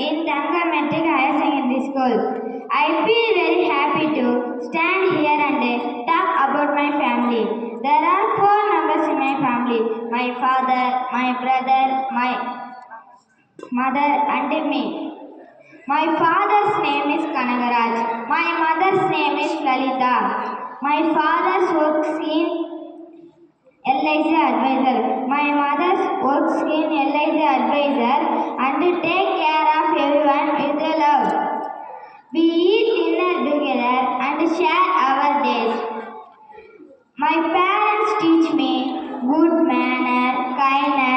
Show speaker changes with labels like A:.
A: in Tanga Metric Higher Secondary School. I feel very happy to stand here and talk about my family. There are 4 members in my family: my father, my brother, my mother, and me. My father's name is Kanagaraj. My mother's name is Lalita. My father works in LIC advisor. My mother works in LIC advisor and take care of everyone with love. We eat dinner together and share our days. My parents teach me good manner, kindness,